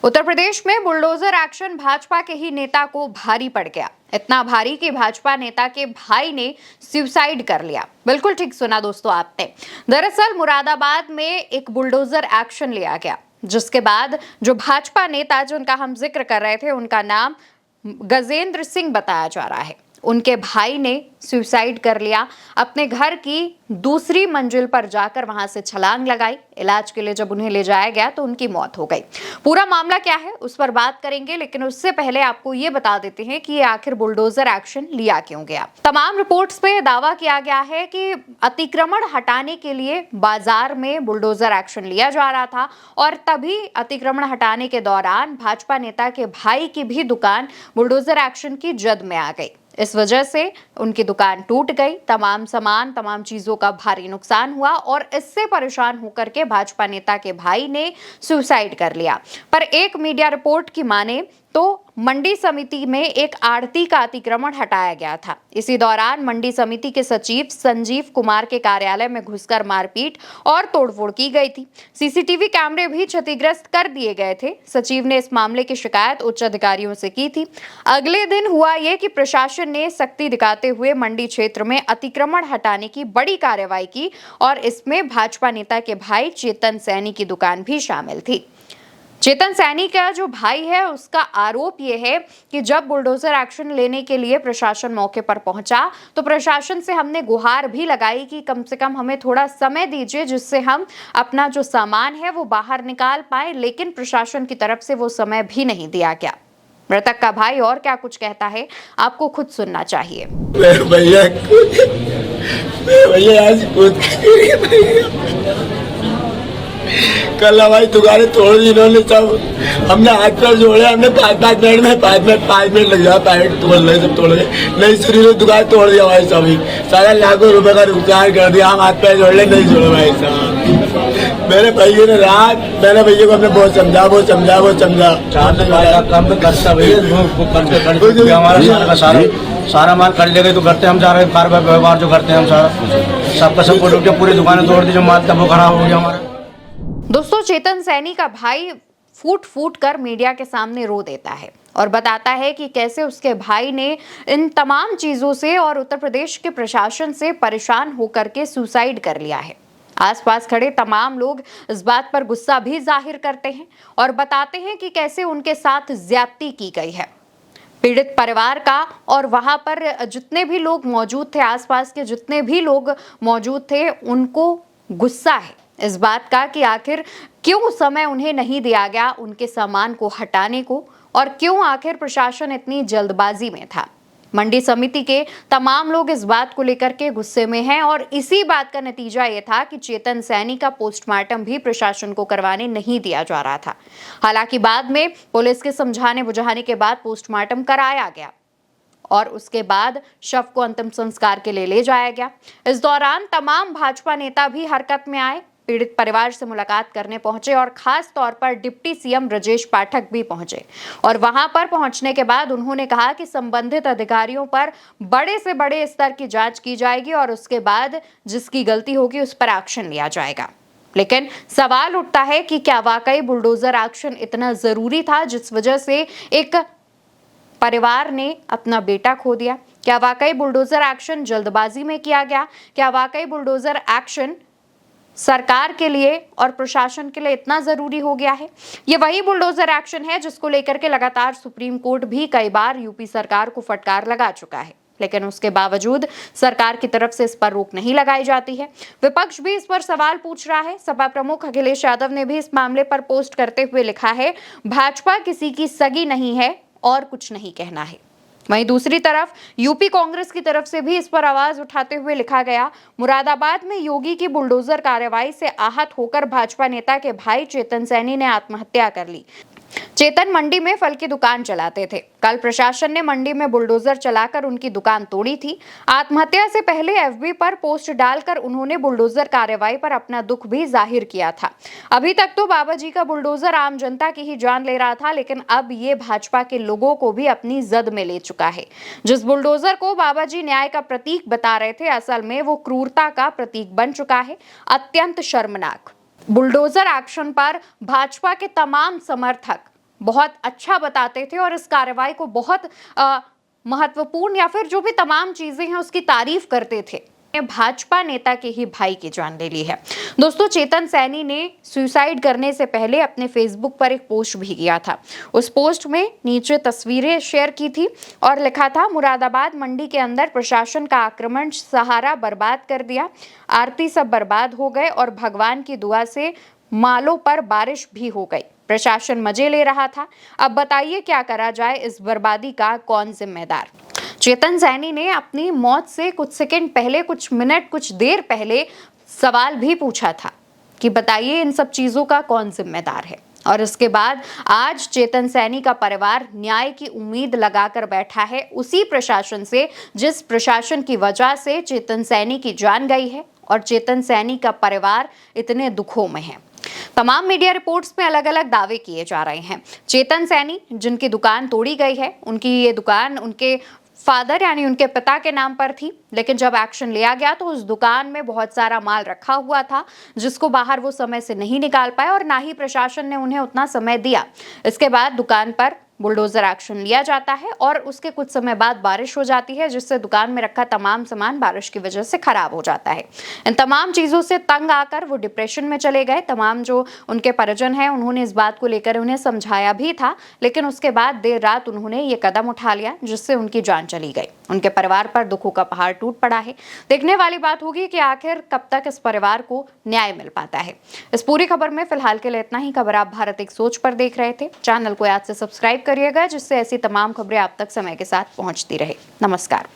उत्तर प्रदेश में bulldozer action Bhajpa के ही नेता को भारी पड़ गया। इतना भारी कि भाजपा नेता के भाई ने सुसाइड कर लिया। बिल्कुल ठीक सुना दोस्तों आपने। दरअसल मुरादाबाद में एक बुलडोजर एक्शन लिया गया, जिसके बाद जो भाजपा नेता जिनका हम जिक्र कर रहे थे, उनका नाम गजेंद्र सिंह बताया जा रहा है, उनके भाई ने सुसाइड कर लिया। अपने घर की दूसरी मंजिल पर जाकर वहां से छलांग लगाई। इलाज के लिए जब उन्हें ले जाया गया तो उनकी मौत हो गई। पूरा मामला क्या है उस पर बात करेंगे, लेकिन उससे पहले आपको ये बता देते हैं कि ये आखिर बुलडोजर एक्शन लिया क्यों गया। तमाम रिपोर्ट्स पे दावा किया गया है कि अतिक्रमण हटाने के लिए बाजार में बुलडोजर एक्शन लिया जा रहा था, और तभी अतिक्रमण हटाने के दौरान भाजपा नेता के भाई की भी दुकान बुलडोजर एक्शन की जद में आ गई। इस वजह से उनकी दुकान टूट गई, तमाम सामान, तमाम चीजों का भारी नुकसान हुआ, और इससे परेशान होकर के भाजपा नेता के भाई ने सुसाइड कर लिया। पर एक मीडिया रिपोर्ट की माने तो मंडी समिति में एक आढ़ती का अतिक्रमण हटाया गया था। इसी दौरान मंडी समिति के सचिव संजीव कुमार के कार्यालय में घुसकर मारपीट और तोड़फोड़ की गई थी। सीसीटीवी कैमरे भी क्षतिग्रस्त कर दिए गए थे। सचिव ने इस मामले की शिकायत उच्च अधिकारियों से की थी। अगले दिन हुआ ये कि प्रशासन ने सख्ती दिखाते हुए मंडी क्षेत्र में अतिक्रमण हटाने की बड़ी कार्रवाई की, और इसमें भाजपा नेता के भाई चेतन सैनी की दुकान भी शामिल थी। चेतन सैनी का जो भाई है, उसका आरोप यह है कि जब बुलडोजर एक्शन लेने के लिए प्रशासन मौके पर पहुंचा तो प्रशासन से हमने गुहार भी लगाई कि कम से कम हमें थोड़ा समय दीजिए, जिससे हम अपना जो सामान है वो बाहर निकाल पाए, लेकिन प्रशासन की तरफ से वो समय भी नहीं दिया गया। मृतक का भाई और क्या कुछ कहता है आपको खुद सुनना चाहिए। कल हमारी दुकानें तोड़ दी इन्होंने सब। हमने हाथ पैर जोड़े, हमने 5 मिनट में 5 मिनट लग जाए, पैकेट तोड़ रहे, सब तोड़ गए। नहीं सुनी तो दुकान तोड़ दी हमारी सभी, सारा लाखों रुपए का नुकसान कर दिया। हम हाथ पैर जोड़ ले, नहीं जोड़े भाई साहब। मेरे भैया ने रात, मेरे भैया को हमने बहुत समझा। सारा माल कर ले गए तो करते हम जा रहे हैं, व्यवहार जो करते हैं हम सारा सबका सब बोल के पूरी दुकानें तोड़ दी, जो माल था वो खराब हो गया हमारा। दोस्तों, चेतन सैनी का भाई फूट फूट कर मीडिया के सामने रो देता है और बताता है कि कैसे उसके भाई ने इन तमाम चीजों से और उत्तर प्रदेश के प्रशासन से परेशान होकर के सुसाइड कर लिया है। आसपास खड़े तमाम लोग इस बात पर गुस्सा भी जाहिर करते हैं और बताते हैं कि कैसे उनके साथ ज्यादती की गई है। पीड़ित परिवार का और वहां पर जितने भी लोग मौजूद थे, आसपास के जितने भी लोग मौजूद थे, उनको गुस्सा है इस बात का कि आखिर क्यों समय उन्हें नहीं दिया गया उनके सामान को हटाने को, और क्यों आखिर प्रशासन इतनी जल्दबाजी में था। मंडी समिति के तमाम लोग इस बात को लेकर के गुस्से में हैं, और इसी बात का नतीजा ये था कि चेतन सैनी का पोस्टमार्टम भी प्रशासन को करवाने नहीं दिया जा रहा था। हालांकि बाद में पुलिस के समझाने बुझाने के बाद पोस्टमार्टम कराया गया और उसके बाद शव को अंतिम संस्कार के लिए ले जाया गया। इस दौरान तमाम भाजपा नेता भी हरकत में आए, पीड़ित परिवार से मुलाकात करने पहुंचे, और खास तौर पर डिप्टी सीएम ब्रजेश पाठक भी पहुंचे। और वहां पर पहुंचने के बाद उन्होंने कहा कि संबंधित अधिकारियों पर बड़े से बड़े स्तर की जांच की जाएगी, और उसके बाद जिसकी गलती होगी उस पर एक्शन लिया जाएगा। लेकिन सवाल उठता है कि क्या वाकई बुलडोजर एक्शन इतना जरूरी था, जिस वजह से एक परिवार ने अपना बेटा खो दिया? क्या वाकई बुलडोजर एक्शन जल्दबाजी में किया गया? क्या वाकई बुलडोजर एक्शन सरकार के लिए और प्रशासन के लिए इतना जरूरी हो गया है? ये वही बुलडोजर एक्शन है जिसको लेकर के लगातार सुप्रीम कोर्ट भी कई बार यूपी सरकार को फटकार लगा चुका है, लेकिन उसके बावजूद सरकार की तरफ से इस पर रोक नहीं लगाई जाती है। विपक्ष भी इस पर सवाल पूछ रहा है। सपा प्रमुख अखिलेश यादव ने भी इस मामले पर पोस्ट करते हुए लिखा है, भाजपा किसी की सगी नहीं है और कुछ नहीं कहना है। वहीं दूसरी तरफ यूपी कांग्रेस की तरफ से भी इस पर आवाज उठाते हुए लिखा गया, मुरादाबाद में योगी की बुलडोजर कार्रवाई से आहत होकर भाजपा नेता के भाई चेतन सैनी ने आत्महत्या कर ली। चेतन मंडी में फल की दुकान चलाते थे। कल प्रशासन ने मंडी में बुलडोजर चलाकर उनकी दुकान तोड़ी थी। आत्महत्या से पहले एफबी पर पोस्ट डालकर उन्होंने बुलडोजर कार्रवाई पर अपना दुख भी जाहिर किया था। अभी तक तो बाबा जी का बुलडोजर आम जनता की ही जान ले रहा था, लेकिन अब ये भाजपा के लोगों को भी अपनी जद में ले चुका है। जिस बुलडोजर को बाबा जी न्याय का प्रतीक बता रहे थे, असल में वो क्रूरता का प्रतीक बन चुका है। अत्यंत शर्मनाक। बुलडोजर एक्शन पर भाजपा के तमाम समर्थक बहुत अच्छा बताते थे और इस कार्रवाई को बहुत महत्वपूर्ण या फिर जो भी तमाम चीजें हैं उसकी तारीफ करते थे। भाजपा नेता के ही भाई की जान ले ली है। दोस्तों, चेतन सैनी ने सुसाइड करने से पहले अपने फेसबुक पर एक पोस्ट भी किया था। उस पोस्ट में नीचे तस्वीरें शेयर की थी और लिखा था, मुरादाबाद मंडी के अंदर प्रशासन का आक्रमण सहारा बर्बाद कर दिया, आरती सब बर्बाद हो गए और भगवान की दुआ से मालों पर बारिश भी हो गई। प्रशासन मजे ले रहा था। अब बताइए क्या करा जाए, इस बर्बादी का कौन जिम्मेदार। चेतन सैनी ने अपनी मौत से कुछ सेकंड पहले, कुछ मिनट, कुछ देर पहले सवाल भी पूछा था कि बताइए इन सब चीजों का कौन जिम्मेदार है। और इसके बाद आज चेतन सैनी का परिवार न्याय की उम्मीद लगाकर बैठा है उसी प्रशासन से जिस प्रशासन की वजह से चेतन सैनी की जान गई है और चेतन सैनी का परिवार इतने दुखों में है। तमाम मीडिया रिपोर्ट्स में अलग अलग दावे किए जा रहे हैं। चेतन सैनी जिनकी दुकान तोड़ी गई है, उनकी ये दुकान उनके फादर यानी उनके पिता के नाम पर थी, लेकिन जब एक्शन लिया गया तो उस दुकान में बहुत सारा माल रखा हुआ था जिसको बाहर वो समय से नहीं निकाल पाए और ना ही प्रशासन ने उन्हें उतना समय दिया। इसके बाद दुकान पर बुलडोजर एक्शन लिया जाता है और उसके कुछ समय बाद बारिश हो जाती है जिससे दुकान में रखा तमाम सामान बारिश की वजह से खराब हो जाता है। इन तमाम चीजों से तंग आकर वो डिप्रेशन में चले गए। तमाम जो उनके परिजन हैं उन्होंने इस बात को लेकर उन्हें समझाया भी था, लेकिन उसके बाद देर रात उन्होंने ये कदम उठा लिया जिससे उनकी जान चली गई। उनके परिवार पर दुखों का पहाड़ टूट पड़ा है। देखने वाली बात होगी कि आखिर कब तक इस परिवार को न्याय मिल पाता है। इस पूरी खबर में फिलहाल के लिए इतना ही। खबर आप भारत एक सोच पर देख रहे थे। चैनल को याद से सब्सक्राइब करिएगा जिससे ऐसी तमाम खबरें आप तक समय के साथ पहुंचती रहे। नमस्कार।